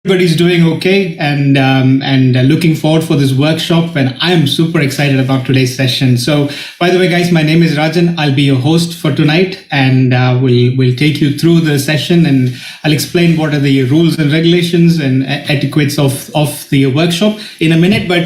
Everybody's doing okay, and looking forward for this workshop. And I am super excited about today's session. So, by the way, guys, my name is Rajan. I'll be your host for tonight, and we'll take you through the session, and I'll explain what are the rules and regulations and etiquettes of the workshop in a minute. But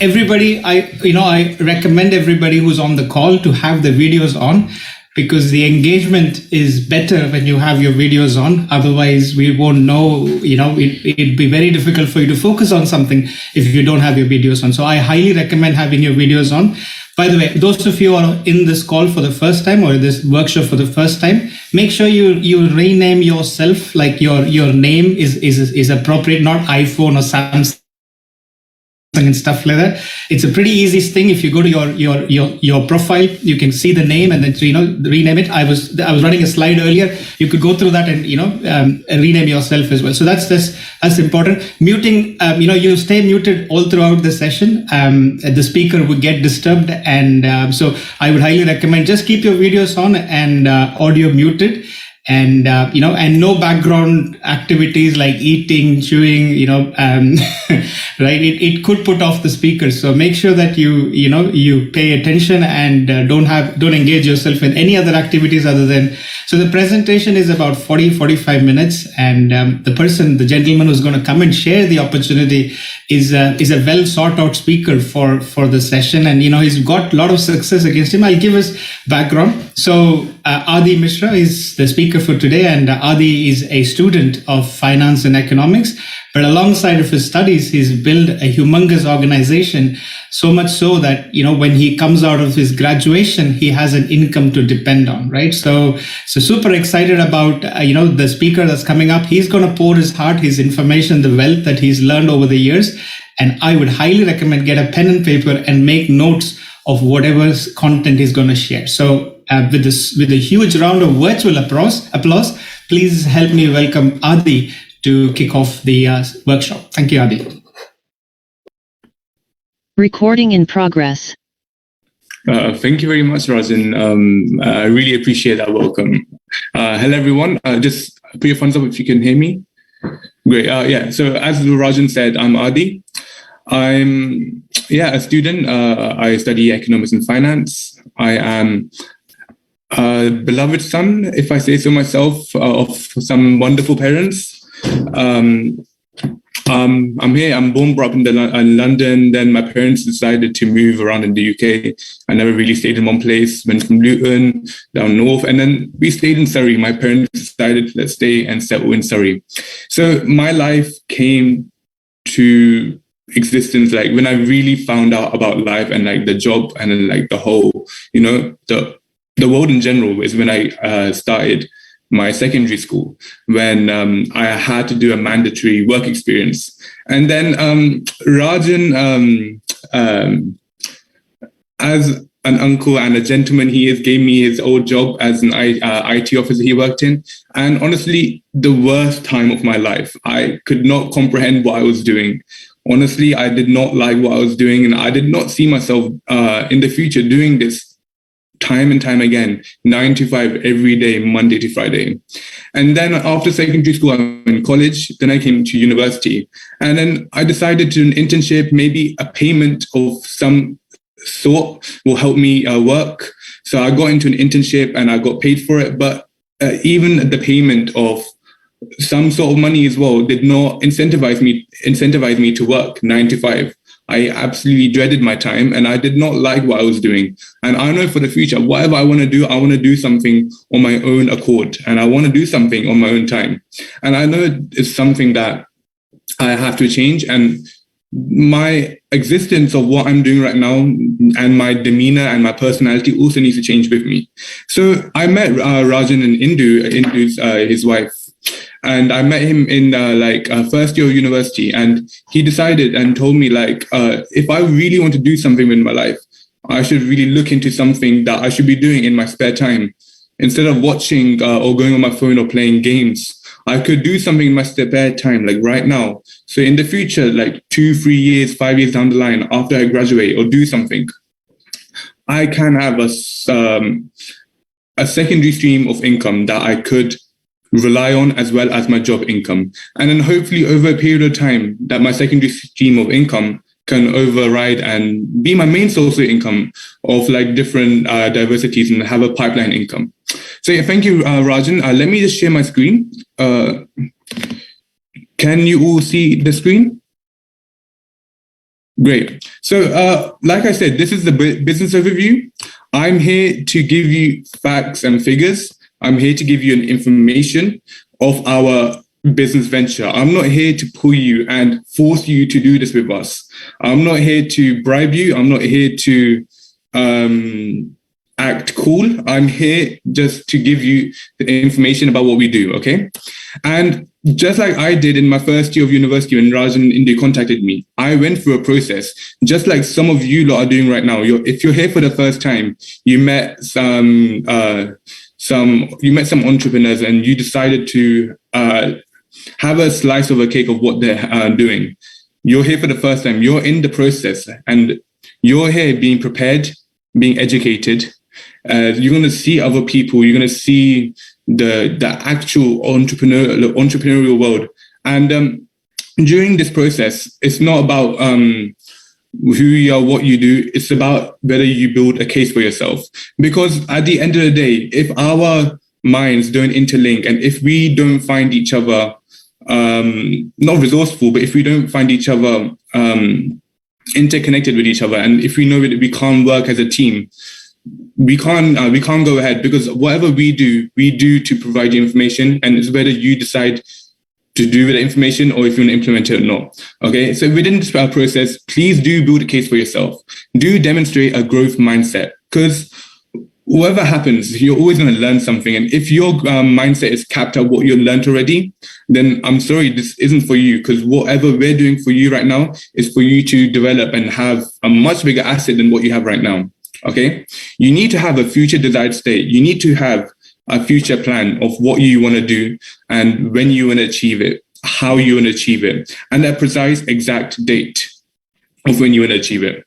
everybody, I recommend everybody who's on the call to have the videos on, because the engagement is better when you have your videos on. Otherwise, we won't know, it'd be very difficult for you to focus on something if you don't have your videos on. So I highly recommend having your videos on. By the way, those of you who are in this call for the first time or this workshop for the first time, make sure you rename yourself, like your name is appropriate, not iPhone or Samsung and stuff like that. It's a pretty easy thing. If you go to your profile, you can see the name and then rename it. I was running a slide earlier. You could go through that and rename yourself as well. So that's important. Muting, you stay muted all throughout the session. The speaker would get disturbed, and so I would highly recommend just keep your videos on and audio muted. And and no background activities like eating, chewing, right? It could put off the speaker. So make sure that you pay attention and don't engage yourself in any other activities other than. So the presentation is about 45 minutes, and the gentleman who's going to come and share the opportunity is a well sought out speaker for the session, and he's got a lot of success against him. I'll give his background. So Adi Misra is the speaker for today, and Adi is a student of finance and economics. But alongside of his studies, he's built a humongous organization, so much so that, when he comes out of his graduation, he has an income to depend on, right? So super excited about, the speaker that's coming up. He's going to pour his heart, his information, the wealth that he's learned over the years. And I would highly recommend get a pen and paper and make notes of whatever content he's going to share. So with a huge round of virtual applause, please help me welcome Adi to kick off the workshop. Thank you, Adi. Recording in progress. Thank you very much, Rajan. I really appreciate that welcome. Hello, everyone. Just put your thumbs up if you can hear me. Great. So as Rajan said, I'm Adi. I'm a student. I study economics and finance. I am a beloved son, if I say so myself, of some wonderful parents. I'm here. I'm born, brought up in London. Then my parents decided to move around in the UK. I never really stayed in one place. Went from Luton down north, and then we stayed in Surrey. My parents decided let's stay and settle in Surrey. So my life came to existence like when I really found out about life and like the job and then like the whole, the world in general is when I started my secondary school, when I had to do a mandatory work experience. And then Rajan, as an uncle and a gentleman he is, gave me his old job as an IT officer he worked in. And honestly, the worst time of my life. I could not comprehend what I was doing. Honestly, I did not like what I was doing, and I did not see myself in the future doing this time and time again, 9 to 5 every day, Monday to Friday. And then after secondary school, I went in college, then I came to university. And then I decided to do an internship, maybe a payment of some sort will help me work. So I got into an internship and I got paid for it. But even the payment of some sort of money as well did not incentivize me to work 9 to 5. I absolutely dreaded my time and I did not like what I was doing. And I know for the future, whatever I want to do something on my own accord, and I want to do something on my own time. And I know it's something that I have to change, and my existence of what I'm doing right now and my demeanor and my personality also needs to change with me. So I met Rajan and Indu's his wife. And I met him in first year of university, and he decided and told me if I really want to do something in my life, I should really look into something that I should be doing in my spare time. Instead of watching or going on my phone or playing games, I could do something in my spare time, like right now. So in the future, like 2, 3 years, 5 years down the line, after I graduate or do something, I can have a secondary stream of income that I could rely on, as well as my job income. And then hopefully over a period of time that my secondary stream of income can override and be my main source of income of like different diversities and have a pipeline income. So yeah, thank you, Rajan. Let me just share my screen. Can you all see the screen? Great. So like I said, this is the business overview. I'm here to give you facts and figures. I'm here to give you an information of our business venture. I'm not here to pull you and force you to do this with us. I'm not here to bribe you. I'm not here to act cool. I'm here just to give you the information about what we do, okay? And just like I did in my first year of university when Rajan and India contacted me, I went through a process, just like some of you lot are doing right now. If you're here for the first time, you met some entrepreneurs and you decided to have a slice of a cake of what they're doing. You're here for the first time. You're in the process and you're here being prepared, being educated. You're going to see other people. You're going to see the actual entrepreneurial world. And during this process, it's not about who you are, what you do. It's about whether you build a case for yourself. Because at the end of the day, if our minds don't interlink and if we don't find each other not resourceful, but if we don't find each other interconnected with each other, and if we know that we can't work as a team, we can't go ahead, because whatever we do to provide you information, and it's whether you decide to do with the information or if you want to implement it or not. Okay, so within this process, please do build a case for yourself. Do demonstrate a growth mindset, because whatever happens, you're always going to learn something. And if your mindset is capped at what you've learned already, then I'm sorry, this isn't for you, because whatever we're doing for you right now is for you to develop and have a much bigger asset than what you have right now. Okay, you need to have a future desired state. You need to have a future plan of what you want to do and when you want to achieve it, how you want to achieve it, and a precise exact date of when you want to achieve it.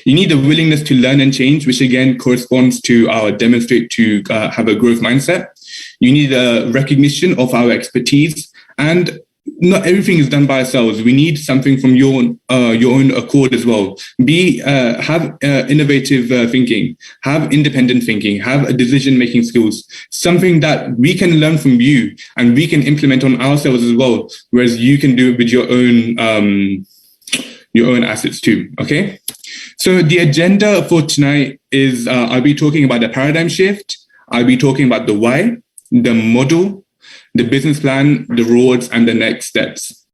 You need the willingness to learn and change, which again corresponds to our demonstrate to have a growth mindset. You need a recognition of our expertise, and not everything is done by ourselves. We need something from your own accord as well. Have innovative thinking, have independent thinking, have decision-making skills, something that we can learn from you and we can implement on ourselves as well, whereas you can do it with your own assets too, okay? So the agenda for tonight is I'll be talking about the paradigm shift, I'll be talking about the why, the model, the business plan, the rewards, and the next steps.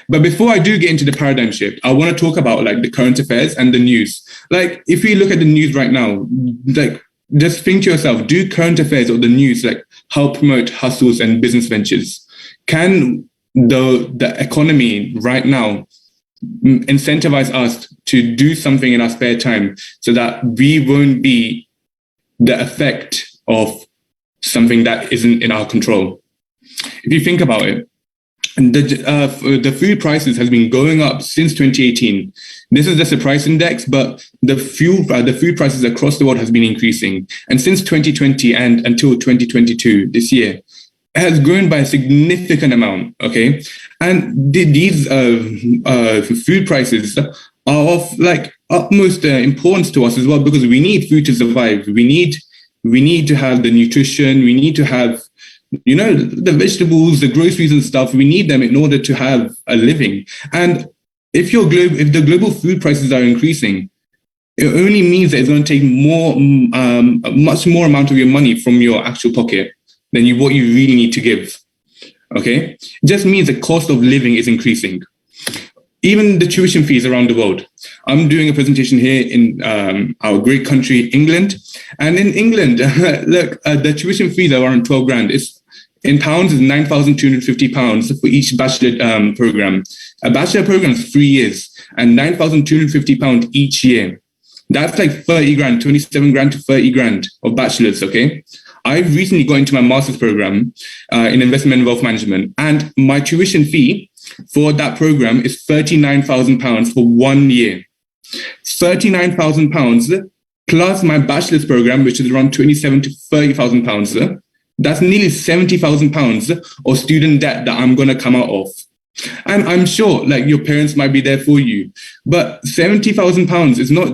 But before I do get into the paradigm shift, I want to talk about like the current affairs and the news. Like if you look at the news right now, like just think to yourself, do current affairs or the news like help promote hustles and business ventures? Can the economy right now incentivize us to do something in our spare time so that we won't be the effect of something that isn't in our control? If you think about it, the food prices has been going up since 2018. This is just a price index, but the food prices across the world has been increasing. And since 2020 and until 2022, this year, it has grown by a significant amount, okay? And these food prices are of like utmost importance to us as well, because we need food to survive. We need to have the nutrition. We need to have, you know, the vegetables, the groceries and stuff. We need them in order to have a living. And if the global food prices are increasing, it only means that it's going to take much more amount of your money from your actual pocket than what you really need to give. Okay, it just means the cost of living is increasing. Even the tuition fees around the world. I'm doing a presentation here in our great country, England. And in England, look, the tuition fees are around 12 grand. It's in pounds is £9,250 for each bachelor program. A bachelor program is 3 years and £9,250 each year. That's like 30 grand, 27 grand to 30 grand of bachelors, okay? I've recently got into my master's program in investment and wealth management, and my tuition fee for that program is £39,000 for 1 year. £39,000 plus my bachelor's program, which is around £27,000 to £30,000 That's nearly £70,000 of student debt that I'm going to come out of. And I'm sure like your parents might be there for you, but £70,000 is not,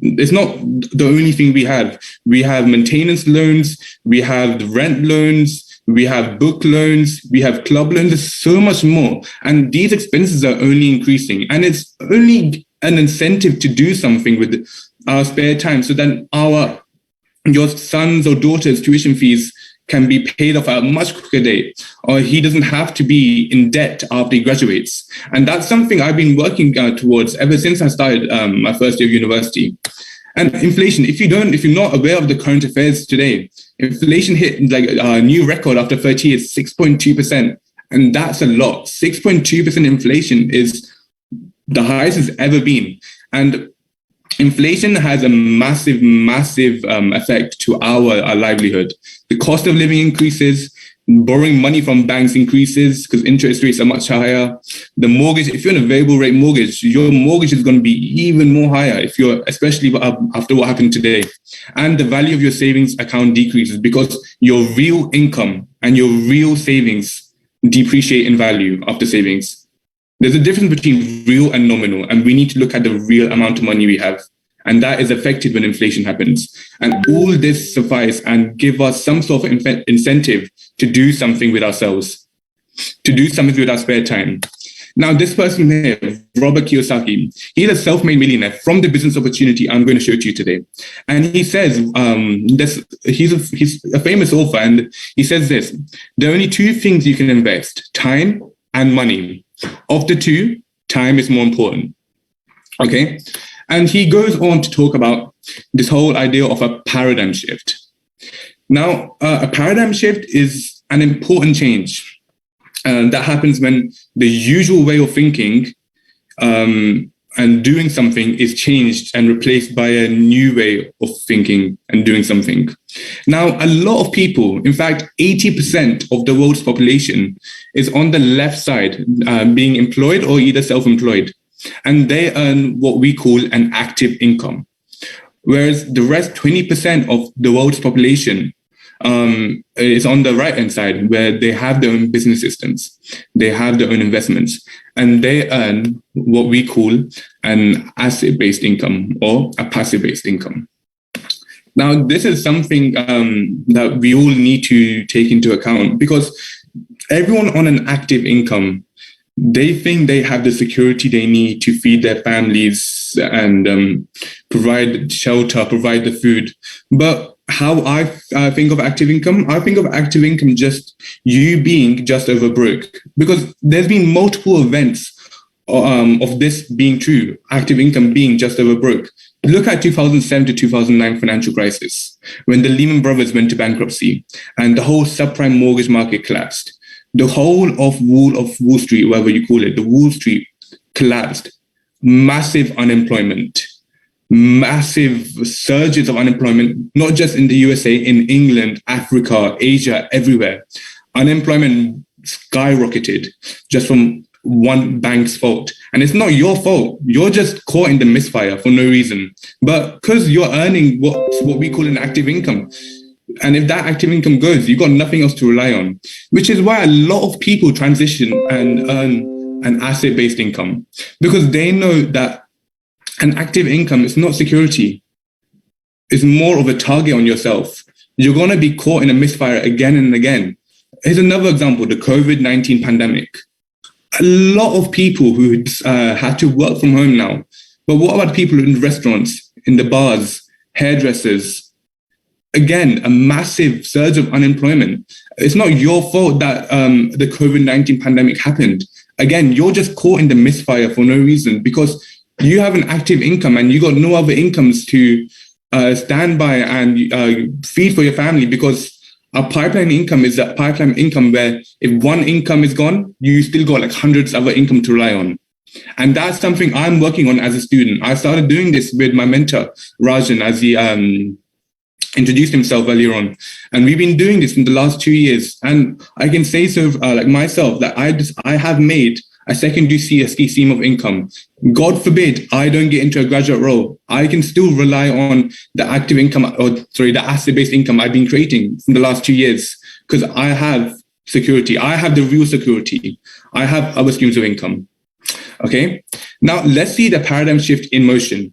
it's not the only thing we have. We have maintenance loans, we have the rent loans, we have book loans, we have club loans, there's so much more. And these expenses are only increasing. And it's only an incentive to do something with our spare time so that your sons or daughters' tuition fees can be paid off at a much quicker date, or he doesn't have to be in debt after he graduates. And that's something I've been working towards ever since I started my first year of university. And inflation, if you're not aware of the current affairs today, inflation hit like a new record after 30 years, 6.2%. And that's a lot. 6.2% inflation is the highest it's ever been. And inflation has a massive effect to our livelihood. The cost of living increases, borrowing money from banks increases because interest rates are much higher. The mortgage, if you're in a variable rate mortgage, your mortgage is going to be even more higher especially after what happened today. And the value of your savings account decreases because your real income and your real savings depreciate in value after savings. There's a difference between real and nominal, and we need to look at the real amount of money we have. And that is affected when inflation happens. And all this suffice and give us some sort of incentive to do something with ourselves, to do something with our spare time. Now, this person here, Robert Kiyosaki, he's a self-made millionaire from the business opportunity I'm going to show to you today. And he says, he's a famous author, and he says this: there are only two things you can invest, time and money. Of the two, time is more important. Okay? And he goes on to talk about this whole idea of a paradigm shift. Now, a paradigm shift is an important change that happens when the usual way of thinking and doing something is changed and replaced by a new way of thinking and doing something. Now, a lot of people, in fact, 80% of the world's population is on the left side, being employed or either self-employed. And they earn what we call an active income. Whereas the rest, 20% of the world's population is on the right-hand side, where they have their own business systems, they have their own investments, and they earn what we call an asset-based income or a passive-based income. Now, this is something that we all need to take into account, because everyone on an active income, they think they have the security they need to feed their families and provide shelter, provide the food. But how I think of active income, I think of active income just you being just over broke, because there's been multiple events of this being true, active income being just over broke. Look at 2007 to 2009 financial crisis, when the Lehman Brothers went to bankruptcy and the whole subprime mortgage market collapsed. The whole of Wall Street, whatever you call it, the Wall Street collapsed. Massive unemployment, massive surges of unemployment, not just in the USA, in England, Africa, Asia, everywhere. Unemployment skyrocketed just from one bank's fault. And it's not your fault. You're just caught in the misfire for no reason. But because you're earning what we call an active income, and if that active income goes, you've got nothing else to rely on, which is why a lot of people transition and earn an asset-based income, because they know that an active income is not security. It's more of a target on yourself. You're going to be caught in a misfire again and again. Here's another example, the COVID-19 pandemic. A lot of people who had to work from home now. But what about people in restaurants, in the bars, hairdressers? Again, a massive surge of unemployment. It's not your fault that the COVID-19 pandemic happened. Again, you're just caught in the misfire for no reason, because you have an active income and you got no other incomes to stand by and feed for your family, because a pipeline income is that pipeline income where if one income is gone, you still got like hundreds of other income to rely on. And that's something I'm working on as a student. I started doing this with my mentor, Rajan, as he introduced himself earlier on. And we've been doing this in the last 2 years. And I can say so, like myself, that I have made a secondary stream of income. God forbid I don't get into a graduate role, I can still rely on the the asset-based income I've been creating in the last 2 years, because I have security. I have the real security. I have other streams of income. Okay. Now let's see the paradigm shift in motion.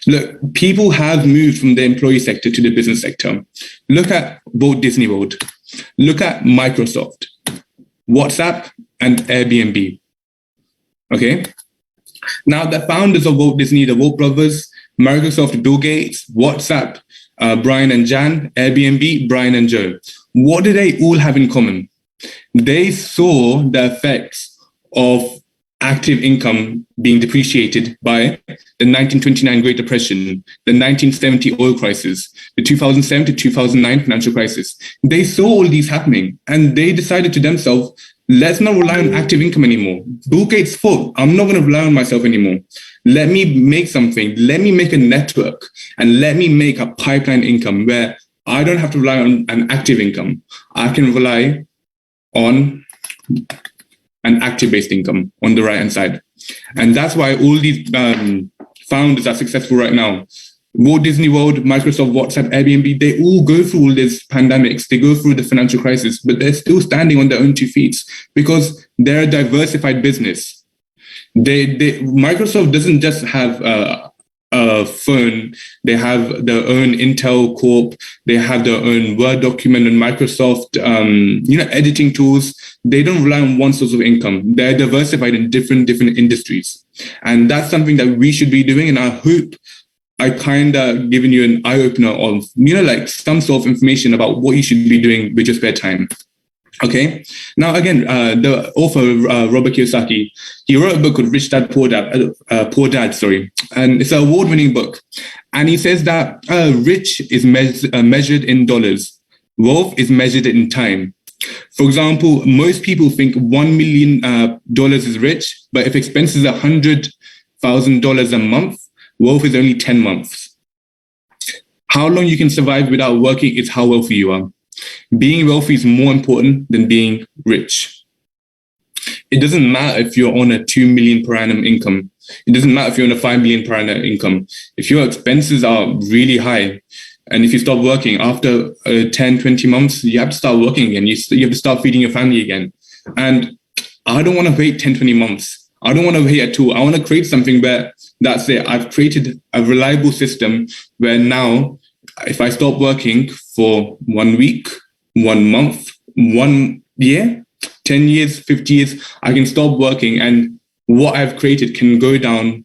Look, people have moved from the employee sector to the business sector. Look at Walt Disney World. Look at Microsoft, WhatsApp, and Airbnb. Okay. Now the founders of Walt Disney, the Walt brothers, Microsoft, Bill Gates, WhatsApp, Brian and Jan, Airbnb, Brian and Joe. What do they all have in common? They saw the effects of active income being depreciated by the 1929 Great Depression, the 1970 oil crisis, the 2007 to 2009 financial crisis. They saw all these happening, and they decided to themselves, let's not rely on active income anymore. Bill Gates thought, I'm not going to rely on myself anymore. Let me make something. Let me make a network, and let me make a pipeline income where I don't have to rely on an active income. I can rely on an active-based income on the right-hand side. And that's why all these founders are successful right now. Walt Disney World, Microsoft, WhatsApp, Airbnb, they all go through all these pandemics. They go through the financial crisis, but they're still standing on their own 2 feet because they're a diversified business. Microsoft doesn't just have a phone. They have their own Intel Corp. They have their own Word document and Microsoft, editing tools. They don't rely on one source of income. They're diversified in different industries. And that's something that we should be doing. And I hope I kind of given you an eye-opener of, some sort of information about what you should be doing with your spare time. Okay. Now, again, the author, Robert Kiyosaki, he wrote a book called Rich Dad, Poor Dad, and it's an award-winning book. And he says that rich is measured in dollars. Wealth is measured in time. For example, most people think $1 million is rich, but if expenses are $100,000 a month, wealth is only 10 months. How long you can survive without working is how wealthy you are. Being wealthy is more important than being rich. It doesn't matter if you're on a 2 million per annum income. It doesn't matter if you're on a 5 million per annum income. If your expenses are really high, and if you stop working after 10, 20 months, you have to start working again. You have to start feeding your family again. And I don't want to wait 10, 20 months. I don't want to wait at all. I want to create something where that's it. I've created a reliable system where now, if I stop working for 1 week, 1 month, 1 year, 10 years, 50 years, I can stop working, and what I've created can go down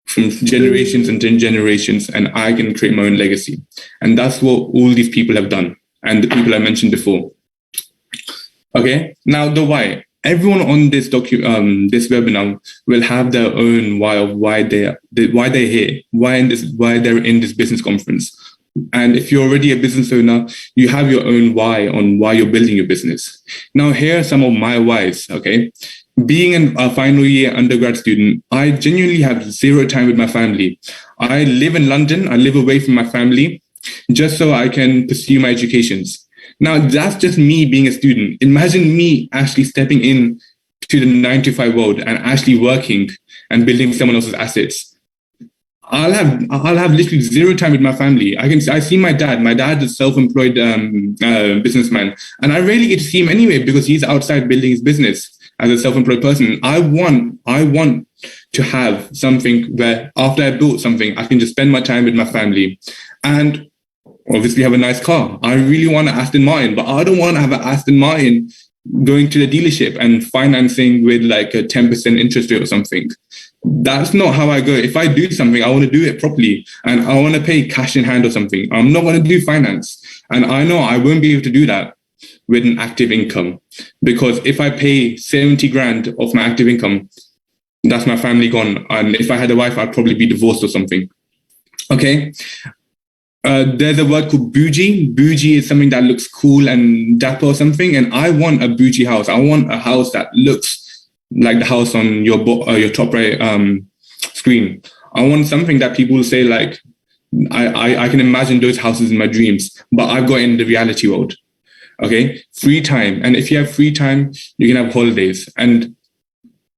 from generations and generations, and I can create my own legacy. And that's what all these people have done, and the people I mentioned before. Okay, now the why. Everyone on this webinar will have their own why of why they're here, why they're in this business conference. And if you're already a business owner, you have your own why on why you're building your business. Now, here are some of my whys, okay? Being a final year undergrad student, I genuinely have zero time with my family. I live in London. I live away from my family just so I can pursue my educations. Now, that's just me being a student. Imagine me actually stepping in to the 9-to-5 world and actually working and building someone else's assets. I'll have literally zero time with my family. I see my dad. My dad is a self-employed businessman, and I rarely get to see him anyway because he's outside building his business as a self-employed person. I want to have something where after I built something, I can just spend my time with my family and obviously have a nice car. I really want an Aston Martin, but I don't want to have an Aston Martin going to the dealership and financing with like a 10% interest rate or something. That's not how I go. If I do something, I want to do it properly and I want to pay cash in hand or something. I'm not going to do finance. And I know I won't be able to do that with an active income, because if I pay 70 grand of my active income, that's my family gone. And if I had a wife, I'd probably be divorced or something. Okay. There's a word called bougie. Bougie is something that looks cool and dapper or something. And I want a bougie house. I want a house that looks like the house on your top right screen. I want something that people will say like, I can imagine those houses in my dreams, but I've got in the reality world. Okay, free time. And if you have free time, you can have holidays. And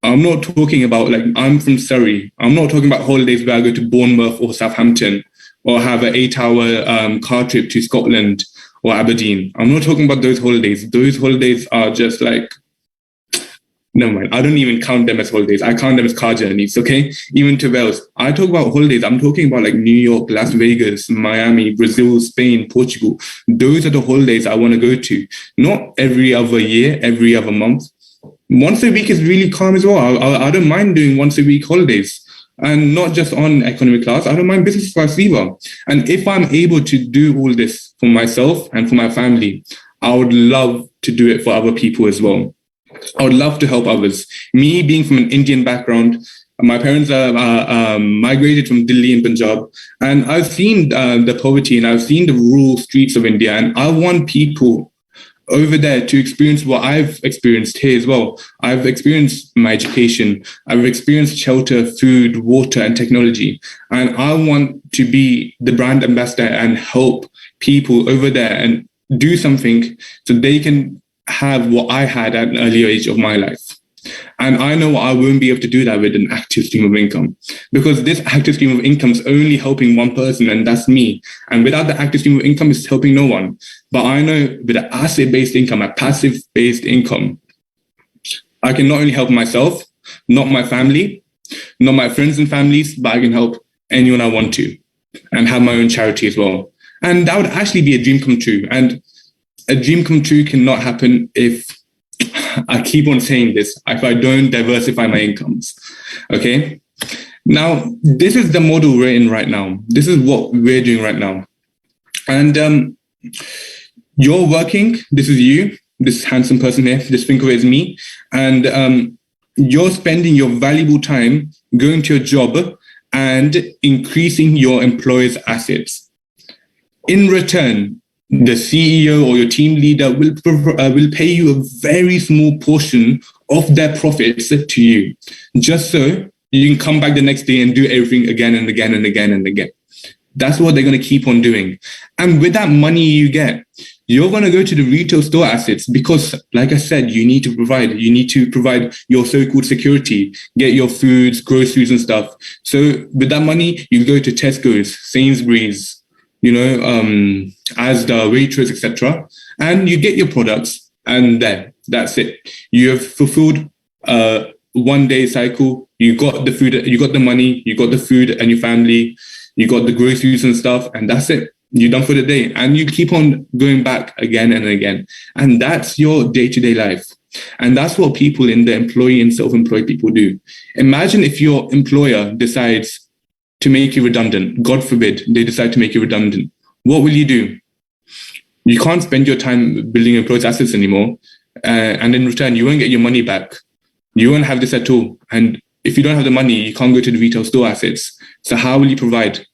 I'm not talking about, like, I'm from Surrey. I'm not talking about holidays where I go to Bournemouth or Southampton or have an 8-hour car trip to Scotland or Aberdeen. I'm not talking about those holidays. Those holidays are just like, never mind. I don't even count them as holidays. I count them as car journeys, okay? Even to Wales. I talk about holidays. I'm talking about like New York, Las Vegas, Miami, Brazil, Spain, Portugal. Those are the holidays I want to go to. Not every other year, every other month. Once a week is really calm as well. I don't mind doing once a week holidays. And not just on economy class, I don't mind business class either. And if I'm able to do all this for myself and for my family, I would love to do it for other people as well. I would love to help others. Me being from an Indian background, my parents are migrated from Delhi and Punjab, and I've seen the poverty and I've seen the rural streets of India, and I want people over there to experience what I've experienced here as well. I've experienced my education. I've experienced shelter, food, water, and technology. And I want to be the brand ambassador and help people over there and do something so they can have what I had at an earlier age of my life. And I know I won't be able to do that with an active stream of income, because this active stream of income is only helping one person, and that's me. And without the active stream of income, it's helping no one. But I know with an asset-based income, a passive-based income, I can not only help myself, not my family, not my friends and families, but I can help anyone I want to and have my own charity as well. And that would actually be a dream come true. And a dream come true cannot happen if I keep on saying this, if I don't diversify my incomes. Okay. Now, this is the model we're in right now. This is what we're doing right now. And you're working. This is you, this handsome person here. Just think of it as me. And you're spending your valuable time going to your job and increasing your employer's assets. In return, the CEO or your team leader will pay you a very small portion of their profits to you, just so you can come back the next day and do everything again and again and again and again. That's what they're going to keep on doing. And with that money you get, you're going to go to the retail store assets because, like I said, you need to provide. You need to provide your so-called security, get your foods, groceries and stuff. So with that money, you go to Tesco's, Sainsbury's, Asda, Waitrose, etc., and you get your products, and that's it. You have fulfilled a one-day cycle. You got the food, you got the money, you got the food and your family, you got the groceries and stuff, and that's it. You're done for the day, and you keep on going back again and again, and that's your day-to-day life. And that's what people in the employee and self-employed people do. Imagine if your employer decides to make you redundant. God forbid they decide to make you redundant. What will you do? You can't spend your time building employees' assets anymore. And in return, you won't get your money back. You won't have this at all. And if you don't have the money, you can't go to the retail store assets. So how will you provide?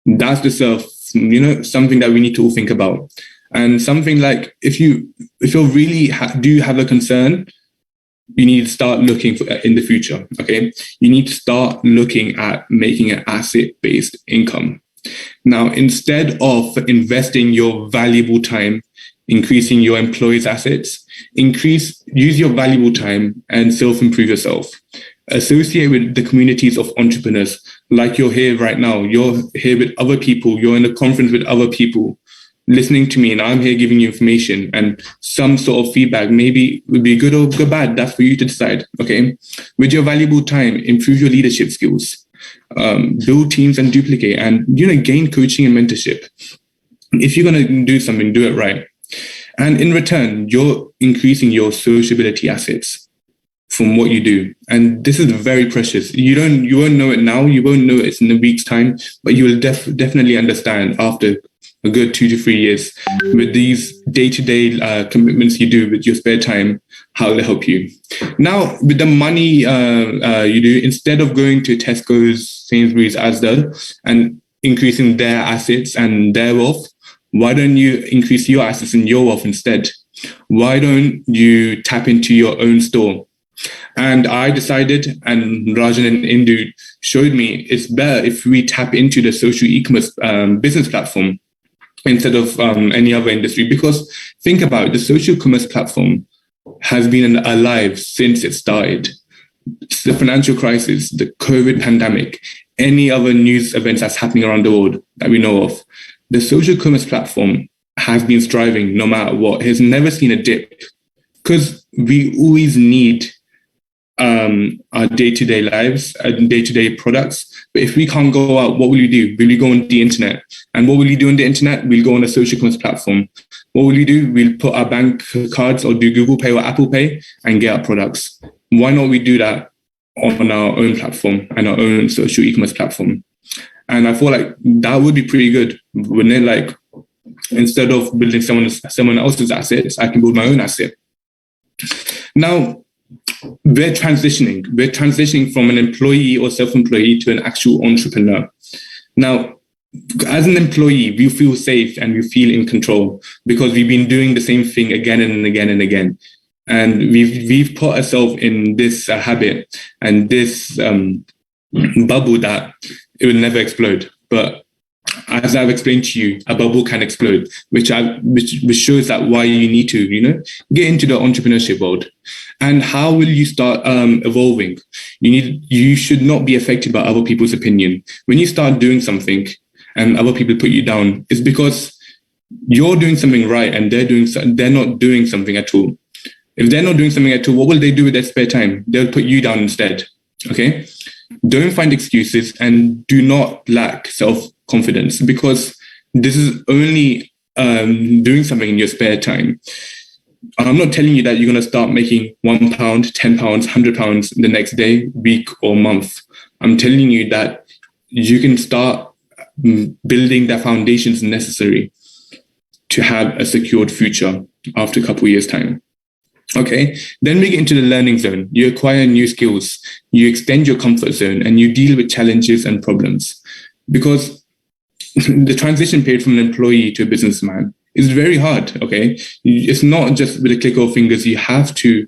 That's something that we need to all think about. And something like, if you really do have a concern, you need to start looking for in the future, okay? You need to start looking at making an asset-based income. Now, instead of investing your valuable time, increasing your employees' assets, use your valuable time and self-improve yourself. Associate with the communities of entrepreneurs, like you're here right now. You're here with other people. You're in a conference with other people, listening to me, and I'm here giving you information and some sort of feedback. Maybe it would be good or bad. That's for you to decide, okay? With your valuable time, improve your leadership skills, build teams and duplicate, and gain coaching and mentorship. If you're going to do something, do it right. And in return, you're increasing your sociability assets from what you do. And this is very precious. You won't know it now. You won't know it in a week's time, but you will definitely understand after a good 2 to 3 years with these day-to-day commitments you do with your spare time, how they help you. Now, with the money you do, instead of going to Tesco's, Sainsbury's, Asda, and increasing their assets and their wealth, why don't you increase your assets and your wealth instead? Why don't you tap into your own store? And I decided, and Rajan and Indu showed me, it's better if we tap into the social e-commerce business platform instead of any other industry. Because think about it, the social commerce platform, has been alive since it started. The financial crisis, the COVID pandemic, any other news events that's happening around the world that we know of, the social commerce platform has been thriving no matter what. It has never seen a dip, because we always need our day-to-day lives and day-to-day products. But if we can't go out, what will we do? Will we go on the internet? And what will we do on the internet? We'll go on a social commerce platform. What will we do? We'll put our bank cards or do Google Pay or Apple Pay and get our products. Why not we do that on our own platform and our own social e-commerce platform? And I feel like that would be pretty good, wouldn't it? Like, instead of building someone else's assets, I can build my own asset. Now, we're transitioning from an employee or self-employee to an actual entrepreneur. Now, as an employee, we feel safe and we feel in control because we've been doing the same thing again and again and again. And we've put ourselves in this habit and this bubble that it will never explode. But as I've explained to you, a bubble can explode, which shows that why you need to, get into the entrepreneurship world. And how will you start evolving? You should not be affected by other people's opinion. When you start doing something and other people put you down, it's because you're doing something right and they're not doing something at all. If they're not doing something at all, what will they do with their spare time? They'll put you down instead. Okay? Don't find excuses and do not lack self-confidence, because this is only doing something in your spare time. I'm not telling you that you're going to start making £1, £10, £100 the next day, week, or month. I'm telling you that you can start building the foundations necessary to have a secured future after a couple of years' time. Okay, then we get into the learning zone. You acquire new skills, you extend your comfort zone, and you deal with challenges and problems. Because the transition period from an employee to a businessman is very hard, okay? It's not just with a click of fingers. You have to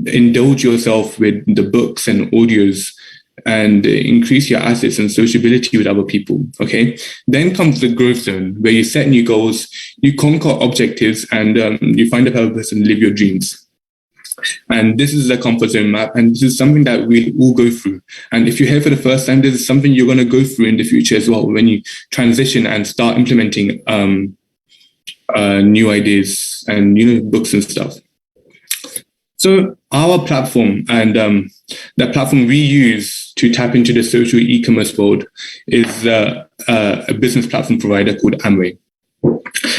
indulge yourself with the books and audios and increase your assets and sociability with other people, okay? Then comes the growth zone, where you set new goals, you conquer objectives, and you find a purpose and live your dreams. And this is a comfort zone map, and this is something that we'll all go through. And if you're here for the first time, this is something you're going to go through in the future as well, when you transition and start implementing new ideas and books and stuff. So our platform and the platform we use to tap into the social e-commerce world is a business platform provider called Amway.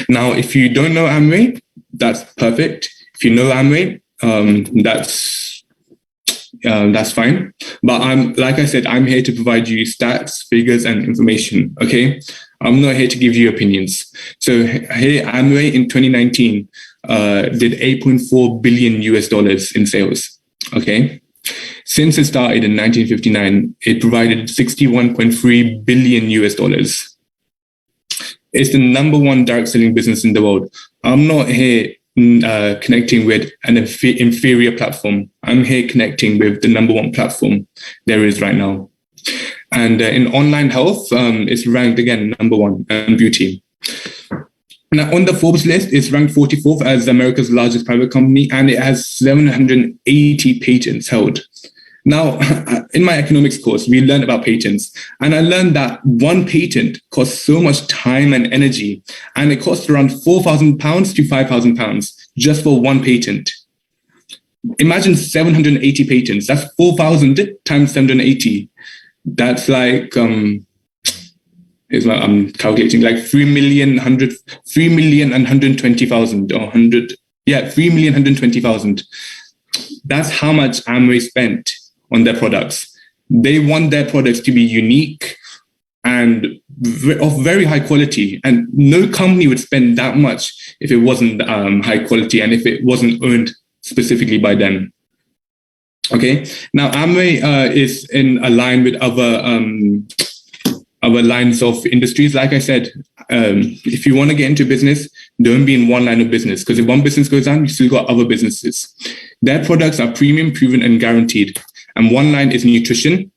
Now, if you don't know Amway, that's perfect. If you know Amway, that's fine. But like I said, I'm here to provide you stats, figures, and information. Okay, I'm not here to give you opinions. So here, Amway in 2019 did $8.4 billion in sales. Okay, since it started in 1959, it provided $61.3 billion. It's the number one direct selling business in the world. I'm not here connecting with an inferior platform. I'm here connecting with the number one platform there is right now. And in online health, it's ranked again number one, and beauty. Now, on the Forbes list, it's ranked 44th as America's largest private company, and it has 780 patents held. Now, in my economics course, we learned about patents, and I learned that one patent costs so much time and energy, and it costs around £4,000 to £5,000 just for one patent. Imagine 780 patents. That's 4,000 times 780. That's like, I'm calculating, like 3,120,000 or 100. Yeah, 3,120,000. That's how much Amway spent on their products. They want their products to be unique and of very high quality. And no company would spend that much if it wasn't high quality and if it wasn't owned specifically by them. Okay. Now, Amway is in a line with other lines of industries. Like I said, if you want to get into business, don't be in one line of business, because if one business goes down, you still got other businesses. Their products are premium, proven, and guaranteed. And one line is nutrition.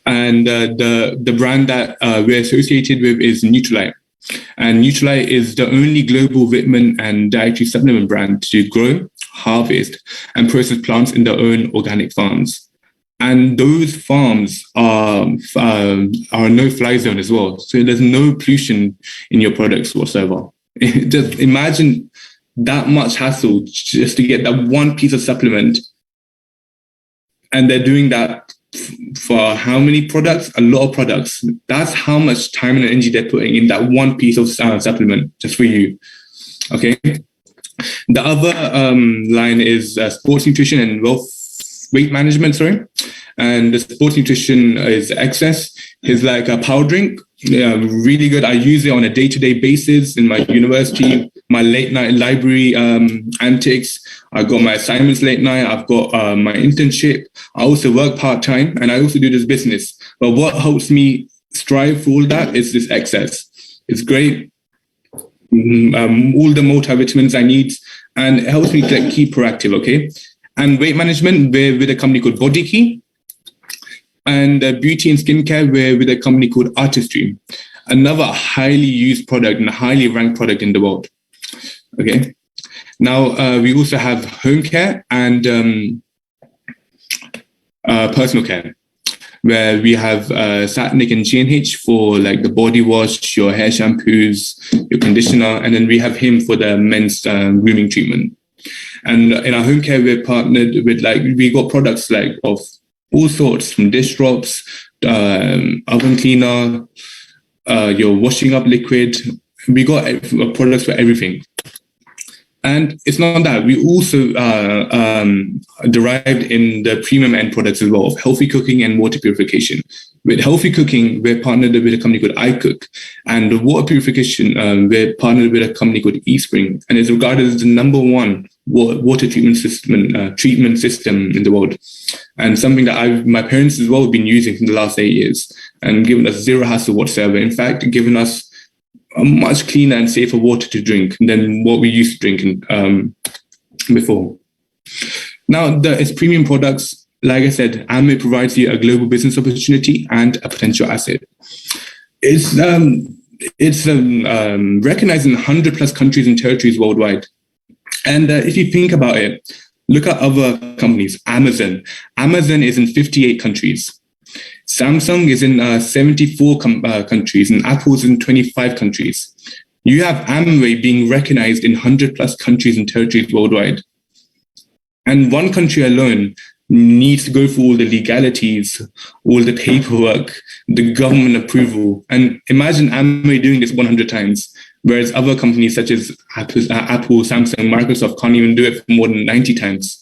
And the brand that we're associated with is Nutrilite. And Nutrilite is the only global vitamin and dietary supplement brand to grow, harvest, and process plants in their own organic farms. And those farms are a no-fly zone as well. So there's no pollution in your products whatsoever. Just imagine that much hassle just to get that one piece of supplement. And they're doing that for how many products? A lot of products. That's how much time and energy they're putting in that one piece of supplement just for you. Okay. The other line is sports nutrition and weight management, sorry. And the sports nutrition is excess. It's like a power drink. Yeah, really good. I use it on a day-to-day basis in my university, my late night library antics. I got my assignments late night. I've got my internship. I also work part-time and I also do this business. But what helps me strive for all that is this excess. It's great. All the multivitamins I need, and it helps me to keep proactive, okay? And weight management, we're with a company called Body Key. And beauty and skincare, we're with a company called Artistry, another highly used product and a highly ranked product in the world. Okay. Now, we also have home care and personal care, where we have Satinic and G&H for like the body wash, your hair shampoos, your conditioner, and then we have him for the men's grooming treatment. And in our home care, we're partnered with we got products like of all sorts, from dish drops, oven cleaner, your washing up liquid. We got products for everything. And it's not that. We also derived in the premium end products as well of healthy cooking and water purification. With healthy cooking, we're partnered with a company called iCook. And the water purification, we're partnered with a company called eSpring. And it's regarded as the number one water treatment system in the world. And something that my parents as well have been using for the last 8 years and given us zero hassle whatsoever. In fact, given us a much cleaner and safer water to drink than what we used to drink before. Now, its premium products, like I said, Amway provides you a global business opportunity and a potential asset. It's recognized in 100 plus countries and territories worldwide. And if you think about it, look at other companies. Amazon. Amazon is in 58 countries. Samsung is in 74 countries and Apple is in 25 countries. You have Amway being recognized in 100 plus countries and territories worldwide. And one country alone needs to go through all the legalities, all the paperwork, the government approval. And imagine Amway doing this 100 times, whereas other companies such as Apple, Samsung, Microsoft can't even do it for more than 90 times.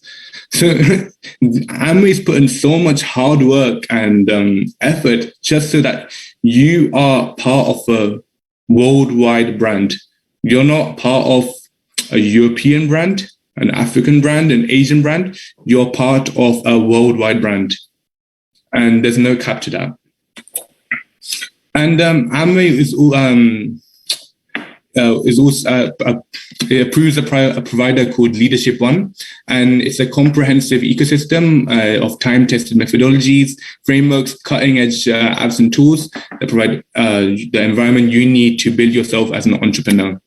So Amway's put in so much hard work and effort just so that you are part of a worldwide brand. You're not part of a European brand, an African brand, an Asian brand. You're part of a worldwide brand. And there's no cap to that. And Amway is also it approves a provider called Leadership One, and it's a comprehensive ecosystem of time-tested methodologies, frameworks, cutting-edge apps and tools that provide the environment you need to build yourself as an entrepreneur.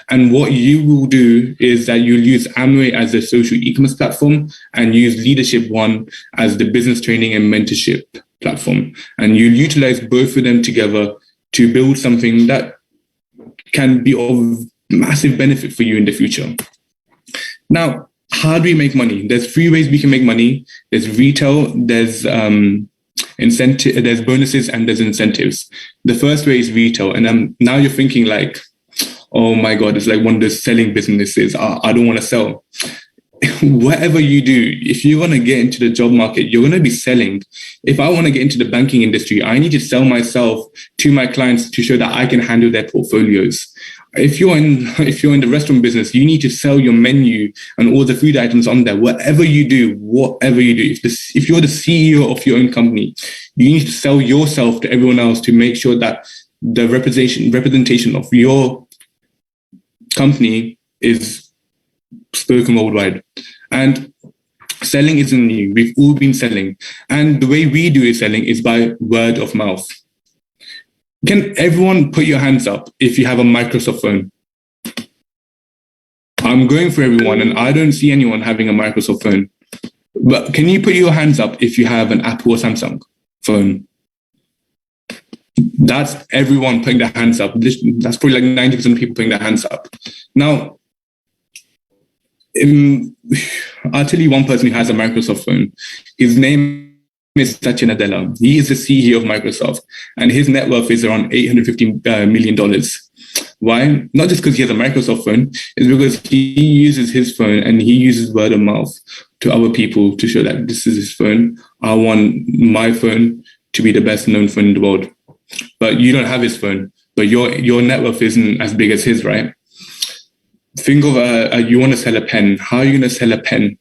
And what you will do is that you'll use Amway as a social e-commerce platform and use Leadership One as the business training and mentorship platform. And you'll utilize both of them together to build something that can be of massive benefit for you in the future. Now, how do we make money? There's 3 ways we can make money. There's retail, there's incentive, there's bonuses, and there's incentives. The first way is retail. And now you're thinking like, oh my God, it's like one of those selling businesses. I don't want to sell. Whatever you do, if you want to get into the job market, you're going to be selling. If I want to get into the banking industry, I need to sell myself to my clients to show that I can handle their portfolios. If you're in the restaurant business, you need to sell your menu and all the food items on there. Whatever you do, if you're the CEO of your own company, you need to sell yourself to everyone else to make sure that the representation of your company is spoken worldwide. And selling isn't new. We've all been selling. And the way we do selling is by word of mouth. Can everyone put your hands up if you have a Microsoft phone? I'm going for everyone, and I don't see anyone having a Microsoft phone. But can you put your hands up if you have an Apple or Samsung phone? That's everyone putting their hands up. That's probably like 90% of people putting their hands up. Now, I'll tell you one person who has a Microsoft phone. His name is Satya Nadella. He is the CEO of Microsoft, and his net worth is around $850 million. Why? Not just because he has a Microsoft phone, it's because he uses his phone and he uses word of mouth to other people to show that this is his phone. I want my phone to be the best known phone in the world. But you don't have his phone, but your net worth isn't as big as his, right? Think of you want to sell a pen. How are you going to sell a pen?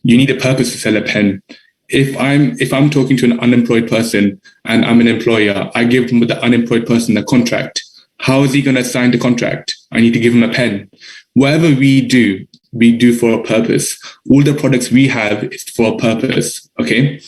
You need a purpose to sell a pen. If I'm talking to an unemployed person and I'm an employer, I give the unemployed person a contract. How is he going to sign the contract? I need to give him a pen. Whatever we do for a purpose. All the products we have is for a purpose, okay?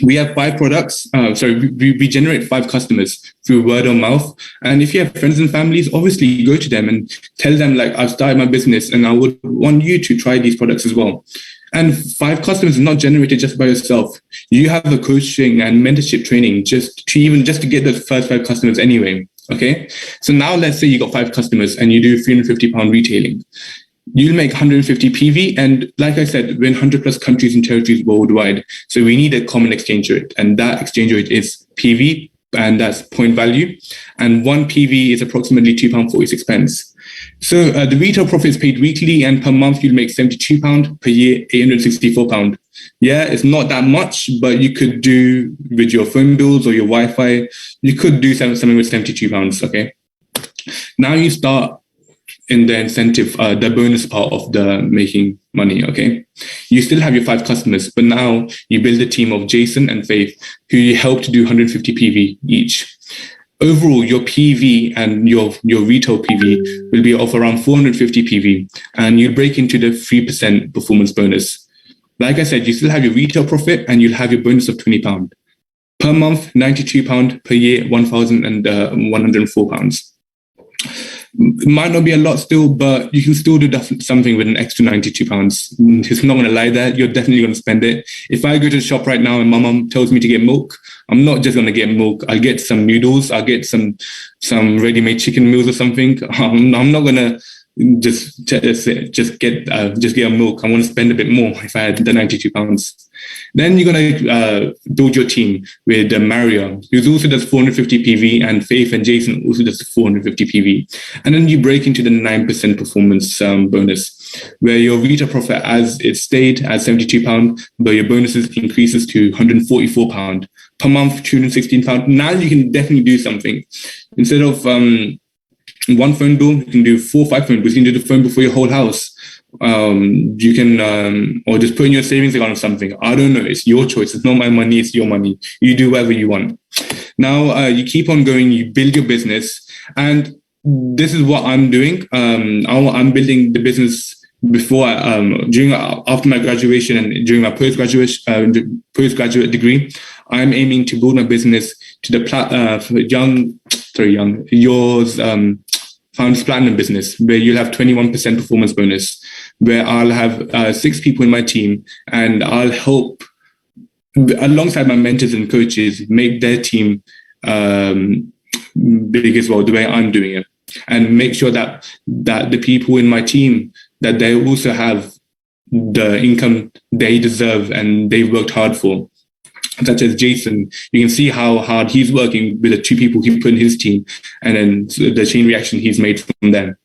We have 5 products. We generate 5 customers through word of mouth. And if you have friends and families, obviously you go to them and tell them, like, I've started my business and I would want you to try these products as well. And 5 customers are not generated just by yourself. You have a coaching and mentorship training just to get those first 5 customers anyway. Okay. So now let's say you got 5 customers and you do £350 retailing. You'll make 150 PV. And like I said, we're in 100 plus countries and territories worldwide. So we need a common exchange rate. And that exchange rate is PV, and that's point value. And 1 PV is approximately £2.46. So the retail profit is paid weekly, and per month you'll make £72, per year £864. Yeah, it's not that much, but you could do with your phone bills or your Wi-Fi, you could do something with £72, okay? Now you start in the incentive, the bonus part of the making money, okay? You still have your 5 customers, but now you build a team of Jason and Faith, who you help to do 150 PV each. Overall, your PV and your retail PV will be of around 450 PV, and you'll break into the 3% performance bonus. Like I said, you still have your retail profit and you'll have your bonus of £20. Per month, £92, per year, £1,104. It might not be a lot still, but you can still do something with an extra £92. It's not going to lie there. You're definitely going to spend it. If I go to the shop right now and my mum tells me to get milk, I'm not just going to get milk. I'll get some noodles. I'll get some ready-made chicken meals or something. I'm not going to just get a milk. I want to spend a bit more if I had the £92. Then you're going to build your team with Maria, who also does 450 PV, and Faith and Jason also does 450 PV. And then you break into the 9% performance bonus, where your retail profit, as it stayed at £72, but your bonuses increases to £144 per month, £216. Now you can definitely do something. Instead of 1 phone bill, you can do 4 or 5 phone bills. You can do the phone bill for your whole house. You can, or just put in your savings account or something. I don't know. It's your choice. It's not my money. It's your money. You do whatever you want. Now, you keep on going. You build your business. And this is what I'm doing. I'm building the business after my graduation and during my postgraduate degree. I'm aiming to build my business to the yours Founders Platinum business, where you'll have 21% performance bonus, where I'll have 6 people in my team, and I'll help, alongside my mentors and coaches, make their team big as well, the way I'm doing it, and make sure that the people in my team, that they also have the income they deserve and they've worked hard for. Such as Jason, you can see how hard he's working with the 2 people he put in his team, and then the chain reaction he's made from them.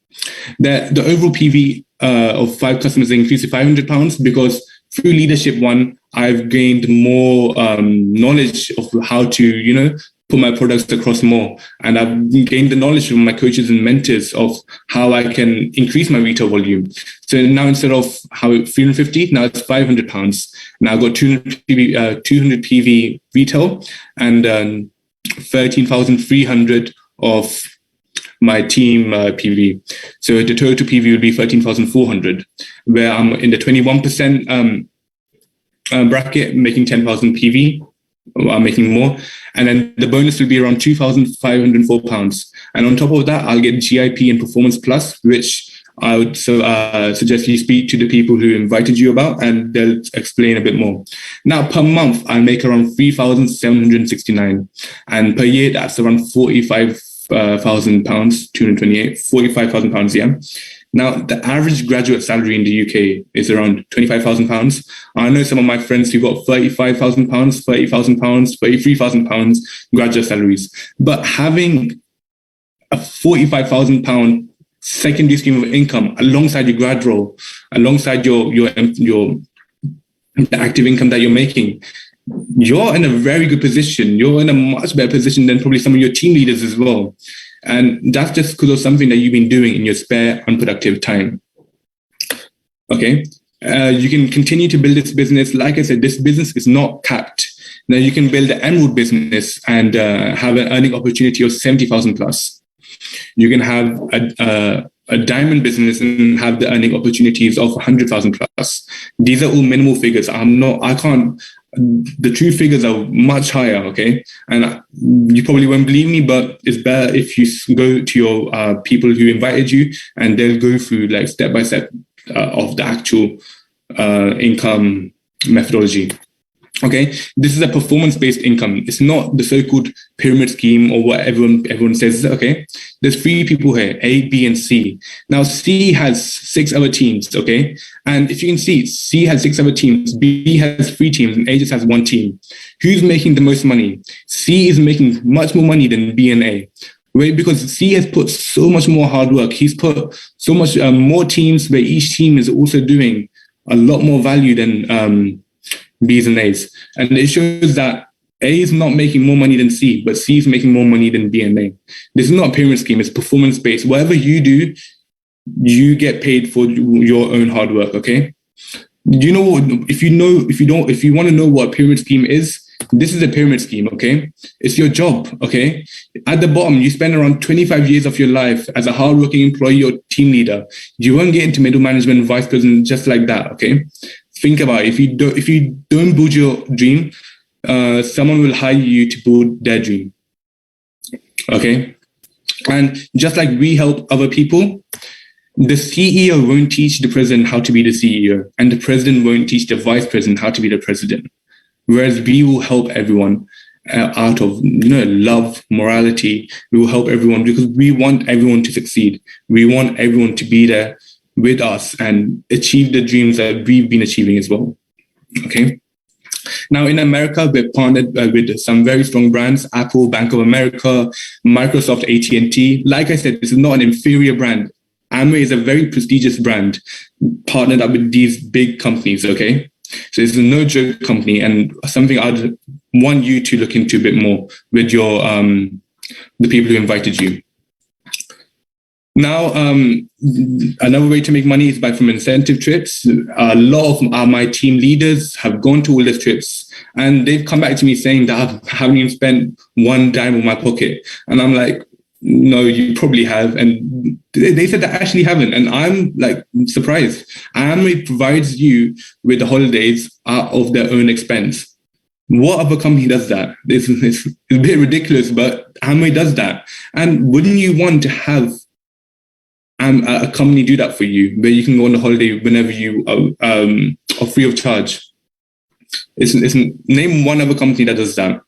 The overall PV of 5 customers increased to £500 because through Leadership 1, I've gained more knowledge of how to, put my products across more. And I've gained the knowledge from my coaches and mentors of how I can increase my retail volume. So now instead of how 350, now it's £500. Now I've got 200 PV retail and 13,300 of my team PV. So the total PV will be 13,400, where I'm in the 21% bracket, making 10,000 PV. I'm making more. And then the bonus will be around £2,504. And on top of that, I'll get GIP and Performance Plus, which I would suggest you speak to the people who invited you about, and they'll explain a bit more. Now, per month, I make around 3,769, and per year, that's around 45,000 pounds, 228, 45,000 pounds, yeah. Now, the average graduate salary in the UK is around 25,000 pounds. I know some of my friends who got 35,000 pounds, 30,000 pounds, 33,000 pounds graduate salaries. But having a 45,000 pound secondary stream of income alongside your grad role, alongside your active income that you're making, you're in a very good position. You're in a much better position than probably some of your team leaders as well. And that's just because of something that you've been doing in your spare, unproductive time. Okay. You can continue to build this business. Like I said, this business is not capped. Now you can build an emerald business and have an earning opportunity of 70,000 plus. You can have a diamond business and have the earning opportunities of 100,000 plus. These are all minimal figures. The true figures are much higher, okay? And you probably won't believe me, but it's better if you go to your people who invited you, and they'll go through like step by step of the actual income methodology. Okay, this is a performance-based income. It's not the so-called pyramid scheme or what everyone says. Okay, there's three people here: A, B, and C. Now C has 6 other teams. Okay, and if you can see, C has 6 other teams, B has 3 teams, and A just has 1 team. Who's making the most money? C is making much more money than B and A. Right, because C has put so much more hard work. He's put so much more teams where each team is also doing a lot more value than B's and A's. And it shows that A is not making more money than C, but C is making more money than B and A. This is not a pyramid scheme, it's performance-based. Whatever you do, you get paid for your own hard work, okay? You know what, if you want to know what a pyramid scheme is, this is a pyramid scheme, okay? It's your job, okay? At the bottom, you spend around 25 years of your life as a hardworking employee or team leader. You won't get into middle management, vice president just like that, okay? Think about it. If you don't build your dream, someone will hire you to build their dream. Okay? And just like we help other people, the CEO won't teach the president how to be the CEO, and the president won't teach the vice president how to be the president. Whereas we will help everyone out of love, morality. We will help everyone because we want everyone to succeed. We want everyone to be there with us and achieve the dreams that we've been achieving as well. Okay. Now in America, we're partnered with some very strong brands: Apple, Bank of America, Microsoft, AT&T. Like I said, this is not an inferior brand. Amway is a very prestigious brand partnered up with these big companies. Okay. So it's a no joke company, and something I'd want you to look into a bit more with your the people who invited you. Now, another way to make money is from incentive trips. A lot of my team leaders have gone to all these trips, and they've come back to me saying that I haven't even spent one dime in my pocket. And I'm like, no, you probably have. And they said that I actually haven't. And I'm like surprised. Amway provides you with the holidays out of their own expense. What other company does that? It's a bit ridiculous, but Amway does that. And wouldn't you want to have a company do that for you, where you can go on a holiday whenever you are free of charge? Name one other company that does that.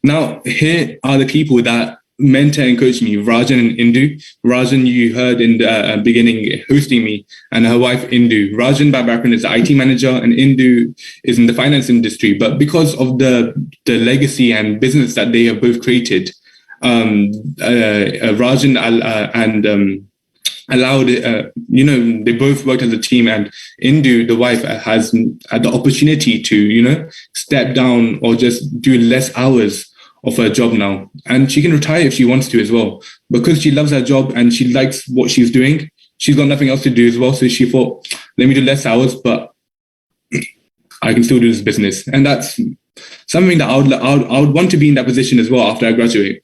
Now, here are the people that mentor and coach me: Rajan and Indu. Rajan, you heard in the beginning, hosting me, and her wife Indu. Rajan by background is an IT manager, and Indu is in the finance industry. But because of the legacy and business that they have both created, Rajan and allowed they both worked as a team, and Indu, the wife, has had the opportunity to step down or just do less hours of her job now, and she can retire if she wants to as well, because she loves her job and she likes what she's doing. She's got nothing else to do as well, so she thought, let me do less hours, but I can still do this business. And that's something that I would want to be in that position as well after I graduate.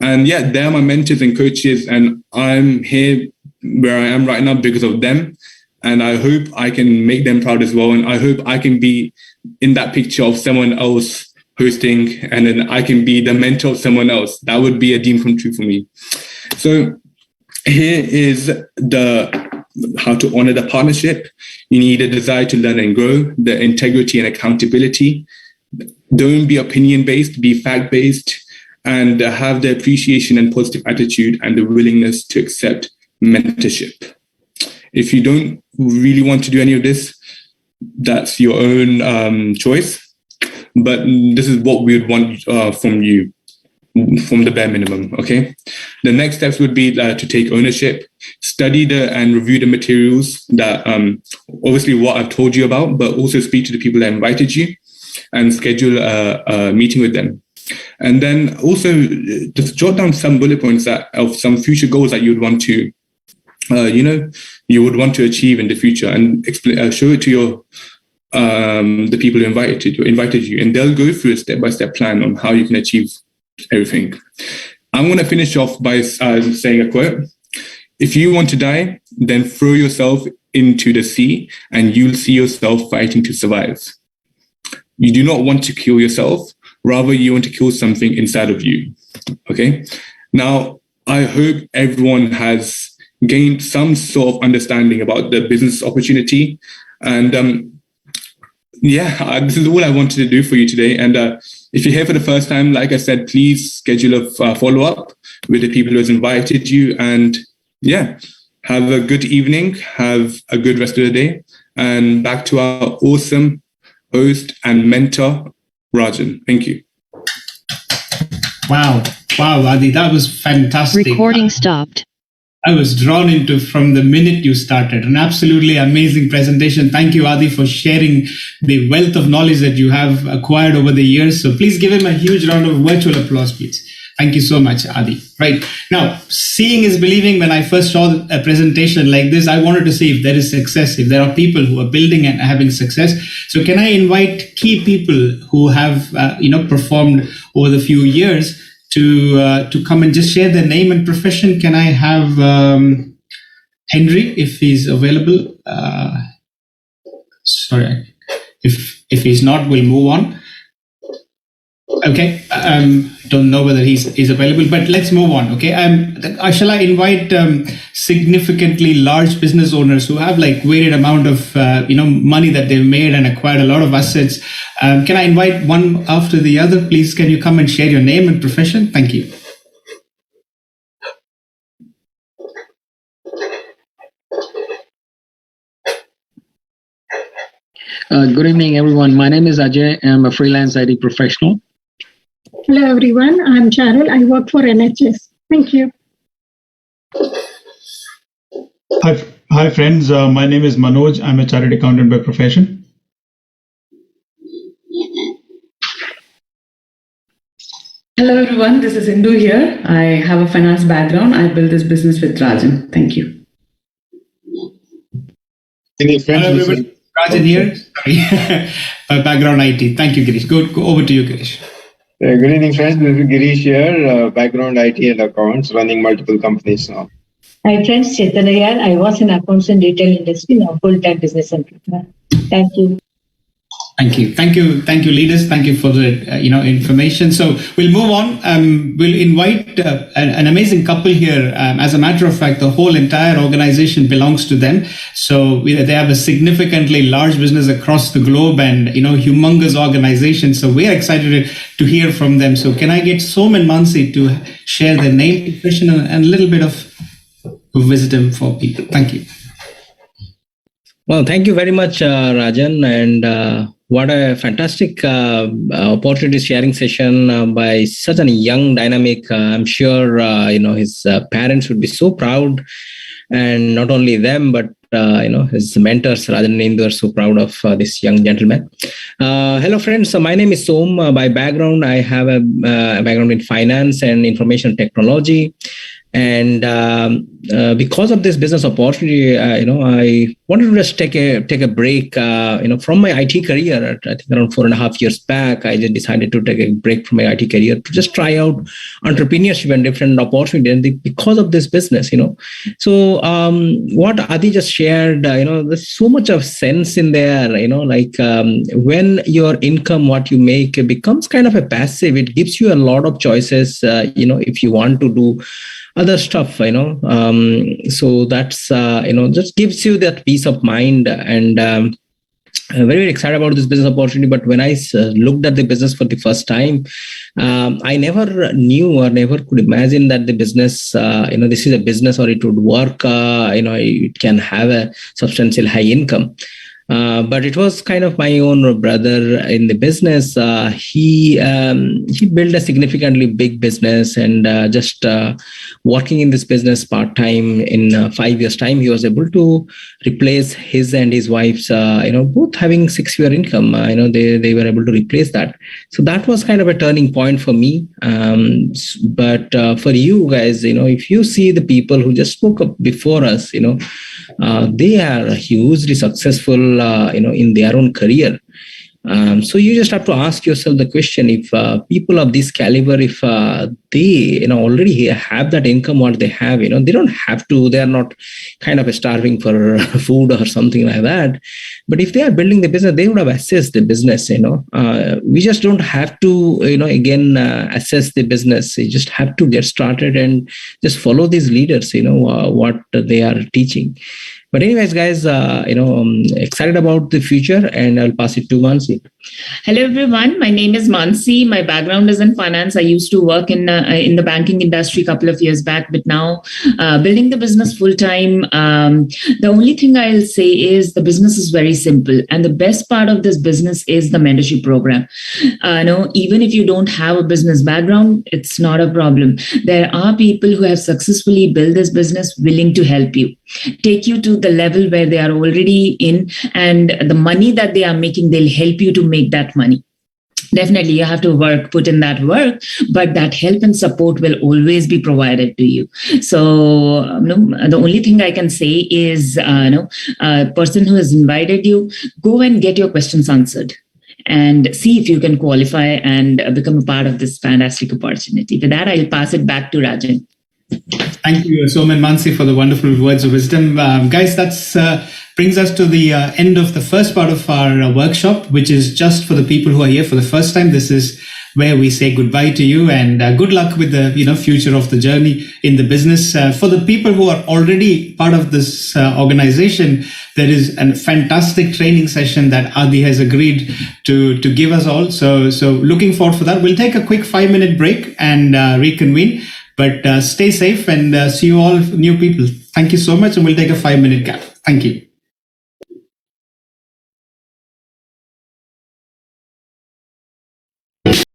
And yeah, they're my mentors and coaches, and I'm here where I am right now because of them. And I hope I can make them proud as well. And I hope I can be in that picture of someone else hosting, and then I can be the mentor of someone else. That would be a dream come true for me. So Here is how to honor the partnership. You need a desire to learn and grow, the integrity and accountability. Don't be opinion-based, be fact-based, and have the appreciation and positive attitude and the willingness to accept mentorship. If you don't really want to do any of this, that's your own choice. But this is what we would want from you, from the bare minimum, okay? The next steps would be to take ownership, study and review the materials that, obviously what I've told you about, but also speak to the people that invited you and schedule a meeting with them. And then also just jot down some bullet points of some future goals that you'd want to, you would want to achieve in the future, and show it to your the people who invited you, and they'll go through a step-by-step plan on how you can achieve everything. I'm going to finish off by saying a quote. If you want to die, then throw yourself into the sea and you'll see yourself fighting to survive. You do not want to kill yourself. Rather, you want to kill something inside of you. Okay? Now, I hope everyone has gained some sort of understanding about the business opportunity. And this is all I wanted to do for you today. And if you're here for the first time, like I said, please schedule a follow-up with the people who has invited you. And have a good evening. Have a good rest of the day. And back to our awesome host and mentor, Rajan. Thank you. Wow, Adi, that was fantastic. Recording stopped. I was drawn into from the minute you started. An absolutely amazing presentation. Thank you, Adi, for sharing the wealth of knowledge that you have acquired over the years. So please give him a huge round of virtual applause, please. Thank you so much, Adi. Right. Now, seeing is believing. When I first saw a presentation like this, I wanted to see if there is success, if there are people who are building and having success. So can I invite key people who have, performed over the few years to come and just share their name and profession? Can I have Henry, if he's available? Sorry, if he's not, we'll move on. Okay, don't know whether he's available, but let's move on. Okay, shall I invite significantly large business owners who have like varied amount of money that they've made and acquired a lot of assets? Can I invite one after the other, please? Can you come and share your name and profession? Thank you. Good evening, everyone. My name is Ajay. I'm a freelance IT professional. Hello, everyone. I'm Charul. I work for NHS. Thank you. Hi, friends. My name is Manoj. I'm a chartered accountant by profession. Hello, everyone. This is Indu here. I have a finance background. I built this business with Rajan. Thank you. Hello, everybody. Rajan here. Sorry. Background IT. Thank you, Girish. Go over to you, Girish. Good evening, friends. This is Girish here, background IT and accounts, running multiple companies now. Hi, friends. Chaitanya here. I was in accounts and retail industry, now full-time business entrepreneur. Thank you. Thank you, leaders. Thank you for the information. So we'll move on. We'll invite an amazing couple here. As a matter of fact, the whole entire organization belongs to them. So they have a significantly large business across the globe and humongous organization. So we're excited to hear from them. So can I get Som and Mansi to share their name, profession, and a little bit of wisdom for people? Thank you. Well, thank you very much, Rajan, and what a fantastic opportunity sharing session by such a young, dynamic. I'm sure his parents would be so proud, and not only them, but his mentors, Rajan and Indu, are so proud of this young gentleman. Hello, friends. So my name is Som. By background, I have a background in finance and information technology. And because of this business opportunity, I wanted to just take a break. From my IT career, I think around 4.5 years back, I just decided to take a break from my IT career to just try out entrepreneurship and different opportunities. And because of this business, So what Adi just shared, there's so much of sense in there. When your income, what you make, becomes kind of a passive, it gives you a lot of choices. If you want to do other stuff, So that's just gives you that peace of mind. And very, very excited about this business opportunity. But when I looked at the business for the first time, I never knew or never could imagine that the business, this is a business or it would work, it can have a substantial high income. But it was kind of my own brother in the business. He built a significantly big business, and just working in this business part time in 5 years' time, he was able to replace his and his wife's, both having 6-figure income. They were able to replace that. So that was kind of a turning point for me. But for you guys, if you see the people who just spoke up before us, they are hugely successful, in their own career. So you just have to ask yourself the question: if people of this caliber, if they already have that income what they have, they don't have to, they are not kind of starving for food or something like that. But if they are building the business, they would have assessed the business. We just don't have to assess the business. You just have to get started and just follow these leaders, what they are teaching. But anyways, guys, I'm excited about the future, and I'll pass it to Mansi. Hello, everyone. My name is Mansi. My background is in finance. I used to work in the banking industry a couple of years back, but now building the business full time. The only thing I'll say is the business is very simple, and the best part of this business is the mentorship program. Even if you don't have a business background, it's not a problem. There are people who have successfully built this business willing to help you, take you to the level where they are already in, and the money that they are making, they'll help you to make that money. Definitely, you have to put in that work, but that help and support will always be provided to you. So, the only thing I can say is, a person who has invited you, go and get your questions answered and see if you can qualify and become a part of this fantastic opportunity. With that, I'll pass it back to Rajan. Thank you, Soman Mansi, for the wonderful words of wisdom. Guys, that's brings us to the end of the first part of our workshop, which is just for the people who are here for the first time. This is where we say goodbye to you, and good luck with the future of the journey in the business. For the people who are already part of this organization, there is a fantastic training session that Adi has agreed to give us all. So looking forward for that. We'll take a quick 5-minute break and reconvene. But stay safe and see you all new people. Thank you so much, and we'll take a 5-minute gap. Thank you.